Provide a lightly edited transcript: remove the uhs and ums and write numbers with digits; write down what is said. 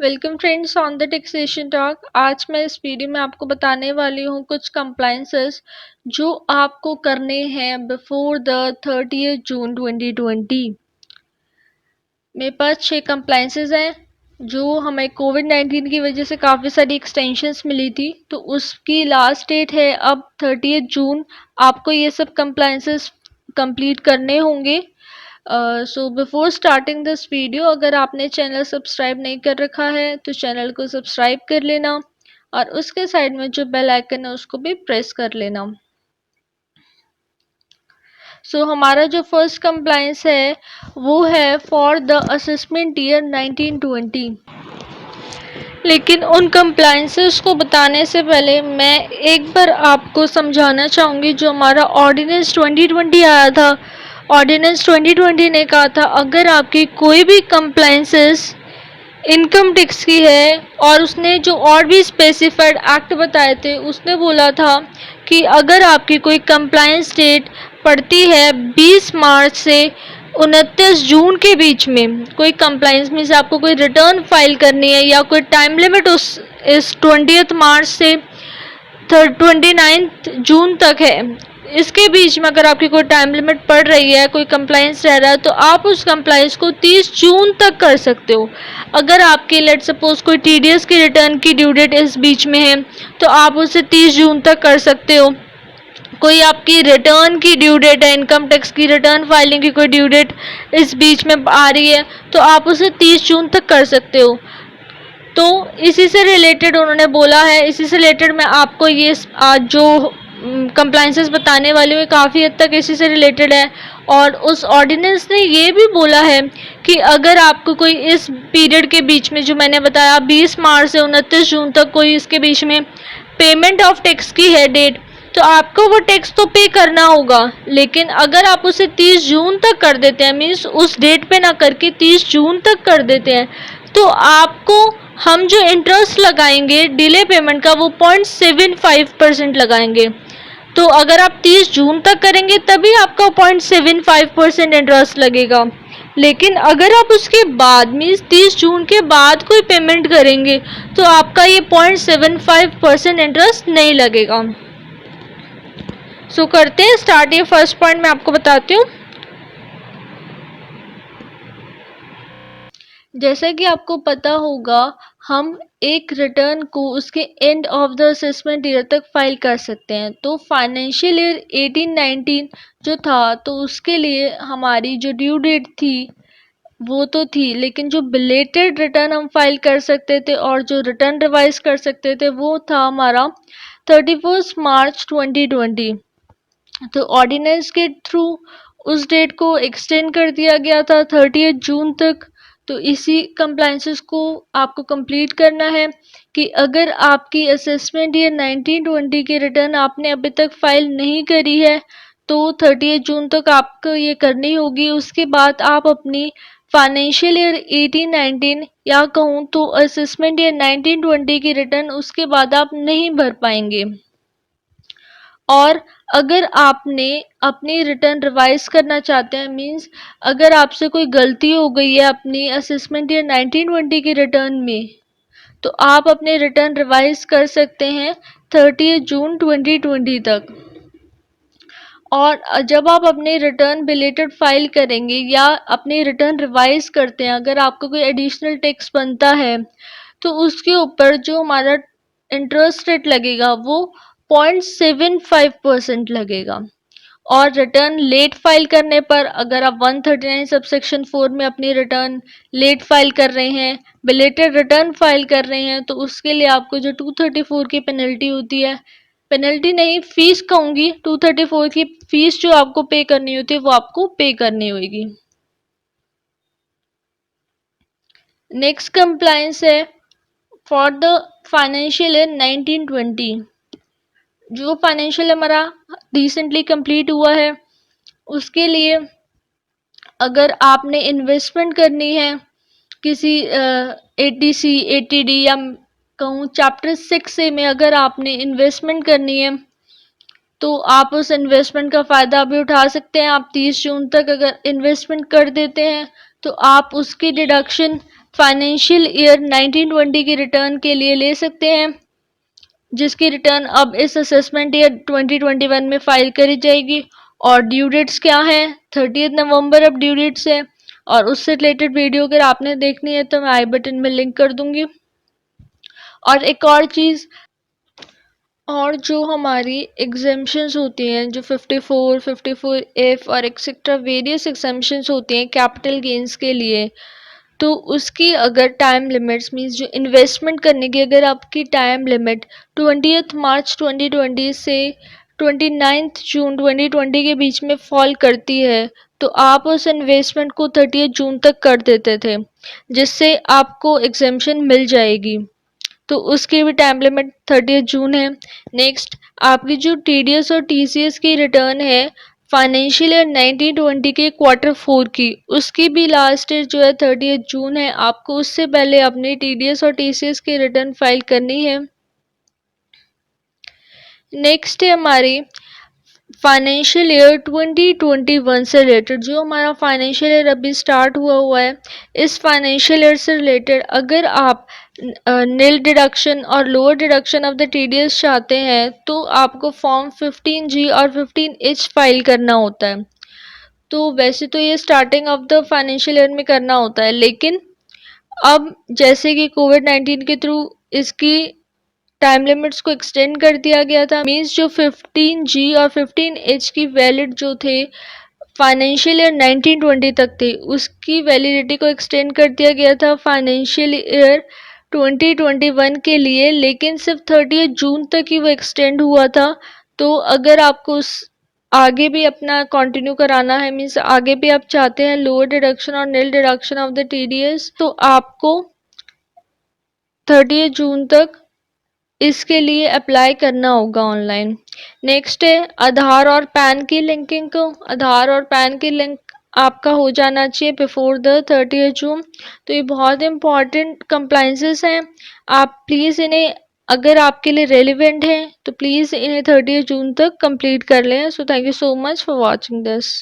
Welcome friends on the taxation talk. आज मैं इस वीडियो में आपको बताने वाली हूँ कुछ कंप्लायंसेस जो आपको करने हैं बिफोर द 30th जून 2020। मेरे पास 6 कंप्लायंसेस हैं जो हमें कोविड-19 की वजह से काफ़ी सारी एक्सटेंशंस मिली थी, तो उसकी लास्ट डेट है अब 30th जून। आपको ये सब कंप्लायंसेस कंप्लीट करने होंगे। So before starting this video, अगर आपने चैनल सब्सक्राइब नहीं कर रखा है तो चैनल को सब्सक्राइब कर लेना और उसके साइड में जो बेल आइकन है उसको भी प्रेस कर लेना। सो हमारा जो फर्स्ट कंप्लायंस है वो है फॉर द असेसमेंट ईयर 1920। लेकिन उन कंप्लायंसेस को बताने से पहले मैं एक बार आपको समझाना चाहूँगी जो हमारा ऑर्डिनेंस 2020 आया था। ऑर्डिनेंस 2020 ने कहा था अगर आपकी कोई भी कंप्लायंसेस इनकम टैक्स की है, और उसने जो और भी स्पेसिफाइड एक्ट बताए थे उसने बोला था कि अगर आपकी कोई कंप्लायंस डेट पड़ती है 20 मार्च से 29 जून के बीच में, कोई कंप्लायंस मीन्स आपको कोई रिटर्न फाइल करनी है या कोई टाइम लिमिट इस 20th मार्च से 29 जून तक है, इसके बीच में अगर आपकी कोई टाइम लिमिट पड़ रही है, कोई कंप्लायंस रह रहा है, तो आप उस कंप्लायंस को 30 जून तक कर सकते हो। अगर आपकी लेट सपोज कोई टीडीएस की रिटर्न की ड्यू डेट इस बीच में है तो आप उसे 30 जून तक कर सकते हो। कोई आपकी रिटर्न की ड्यू डेट है, इनकम टैक्स की रिटर्न फाइलिंग की कोई ड्यू डेट इस बीच में आ रही है तो आप उसे 30 जून तक कर सकते हो। तो इसी से रिलेटेड उन्होंने बोला है, इसी से रिलेटेड मैं आपको ये आज जो कंप्लायंसेस बताने वाली हूँ काफ़ी हद तक इसी से रिलेटेड है। और उस ऑर्डिनेंस ने ये भी बोला है कि अगर आपको कोई इस पीरियड के बीच में जो मैंने बताया 20 मार्च से 29 जून तक कोई इसके बीच में पेमेंट ऑफ टैक्स की है डेट, तो आपको वो टैक्स तो पे करना होगा। लेकिन अगर आप उसे 30 जून तक कर देते हैं, मीन्स उस डेट पे ना करके 30 जून तक कर देते हैं, तो आपको हम जो इंटरेस्ट लगाएंगे डिले पेमेंट का वो 0.75% लगाएंगे। तो अगर आप 30 जून तक करेंगे तभी आपका 0.75% इंटरेस्ट लगेगा। लेकिन अगर आप उसके बाद मीन्स 30 जून के बाद कोई पेमेंट करेंगे तो आपका ये 0.75% इंटरेस्ट नहीं लगेगा। सो करते हैं स्टार्ट। ये फर्स्ट पॉइंट मैं आपको बताती हूँ। जैसा कि आपको पता होगा हम एक रिटर्न को उसके end of the assessment year तक फाइल कर सकते हैं। तो फाइनेंशियल ईयर 18-19 जो था तो उसके लिए हमारी जो ड्यू डेट थी वो तो थी, लेकिन जो बिलेटेड रिटर्न हम फाइल कर सकते थे और जो रिटर्न रिवाइज कर सकते थे वो था हमारा 31 मार्च 2020। तो ऑर्डिनेंस के थ्रू उस डेट को एक्सटेंड कर दिया गया था 30th जून तक। तो इसी कंप्लायंसेस को आपको कंप्लीट करना है कि अगर आपकी असेसमेंट ईयर 1920 की रिटर्न आपने अभी तक फाइल नहीं करी है तो 30th जून तक आपको ये करनी होगी। उसके बाद आप अपनी फाइनेंशियल ईयर 18-19 या कहूँ तो असेसमेंट ईयर 1920 की रिटर्न उसके बाद आप नहीं भर पाएंगे। और अगर आपने अपनी रिटर्न रिवाइज करना चाहते हैं, मीन्स अगर आपसे कोई गलती हो गई है अपनी असेसमेंट ईयर 1920 की रिटर्न में, तो आप अपने रिटर्न रिवाइज कर सकते हैं 30 जून 2020 तक। और जब आप अपनी रिटर्न बिलेटेड फाइल करेंगे या अपनी रिटर्न रिवाइज करते हैं, अगर आपको कोई एडिशनल टैक्स बनता है तो उसके ऊपर जो हमारा इंटरेस्ट रेट लगेगा वो 0.75% लगेगा। और रिटर्न लेट फाइल करने पर, अगर आप 139 सबसेक्शन 4 में अपनी रिटर्न लेट फाइल कर रहे हैं, बिलेटेड रिटर्न फाइल कर रहे हैं, तो उसके लिए आपको जो 234 की पेनल्टी होती है, पेनल्टी नहीं फीस कहूँगी, 234 की फीस जो आपको पे करनी होती है वो आपको पे करनी होगी। नेक्स्ट कंप्लायंस है फॉर द फाइनेंशियल ईयर 1920। जो फाइनेंशियल हमारा रिसेंटली कंप्लीट हुआ है उसके लिए अगर आपने इन्वेस्टमेंट करनी है किसी एटीसी एटीडी या कहूँ चैप्टर 6 में, अगर आपने इन्वेस्टमेंट करनी है तो आप उस इन्वेस्टमेंट का फ़ायदा भी उठा सकते हैं। आप 30 जून तक अगर इन्वेस्टमेंट कर देते हैं तो आप उसकी डिडक्शन फाइनेंशियल ईयर 1920 के रिटर्न के लिए ले सकते हैं, जिसकी रिटर्न अब इस असेसमेंट ईयर 2021 में फाइल करी जाएगी। और ड्यू डेट्स क्या हैं? 30 नवंबर अब ड्यू डेट्स है। और उससे रिलेटेड वीडियो अगर आपने देखनी है तो मैं आई बटन में लिंक कर दूंगी। और एक और चीज़, और जो हमारी एग्जेम्पशंस होती हैं, जो 54, 54F और एक्सेट्रा वेरियस एग्जेम्पशंस होती हैं कैपिटल गेन्स के लिए, तो उसकी अगर टाइम लिमिट्स मीन्स जो इन्वेस्टमेंट करने की अगर आपकी टाइम लिमिट 20 मार्च 2020 से 29 जून 2020 के बीच में फॉल करती है, तो आप उस इन्वेस्टमेंट को 30 जून तक कर देते थे, जिससे आपको एग्जेम्पशन मिल जाएगी। तो उसकी भी टाइम लिमिट 30 जून है। नेक्स्ट, आपकी जो TDS और TCS की रिटर्न है फाइनेंशियल ईयर 1920 के Q4 की, उसकी भी लास्ट डेट जो है 30 जून है। आपको उससे पहले अपनी TDS और TCS की रिटर्न फाइल करनी है। नेक्स्ट है हमारी फाइनेंशियल ईयर 2021 से रिलेटेड, जो हमारा फाइनेंशियल ईयर अभी स्टार्ट हुआ है, इस फाइनेंशियल ईयर से रिलेटेड अगर आप नील डिडक्शन और lower deduction of the TDS चाहते हैं तो आपको फॉर्म 15G और 15H फाइल करना होता है। तो वैसे तो ये starting of the financial year में करना होता है, लेकिन अब जैसे कि कोविड-19 के थ्रू इसकी टाइम लिमिट्स को एक्सटेंड कर दिया गया था, मीन्स जो 15G और 15H की वैलिड जो थे फाइनेंशियल ईयर 1920 तक थे, उसकी वैलिडिटी को एक्सटेंड कर दिया गया था फाइनेंशियल ईयर 2021 के लिए, लेकिन सिर्फ 30 जून तक ही वो एक्सटेंड हुआ था। तो अगर आपको उस आगे भी अपना कंटिन्यू कराना है, मीन्स आगे भी आप चाहते हैं लोअर डिडक्शन और नील डिडक्शन ऑफ द TDS, तो आपको 30 जून तक इसके लिए अप्लाई करना होगा ऑनलाइन। नेक्स्ट है आधार और पैन की लिंकिंग को। आधार और पैन की लिंक आपका हो जाना चाहिए बिफोर द 30 जून। तो ये बहुत इंपॉर्टेंट कंप्लाइंसेस हैं, आप प्लीज़ इन्हें, अगर आपके लिए रेलिवेंट हैं तो प्लीज़ इन्हें 30 जून तक कंप्लीट कर लें। So thank you so much for watching this.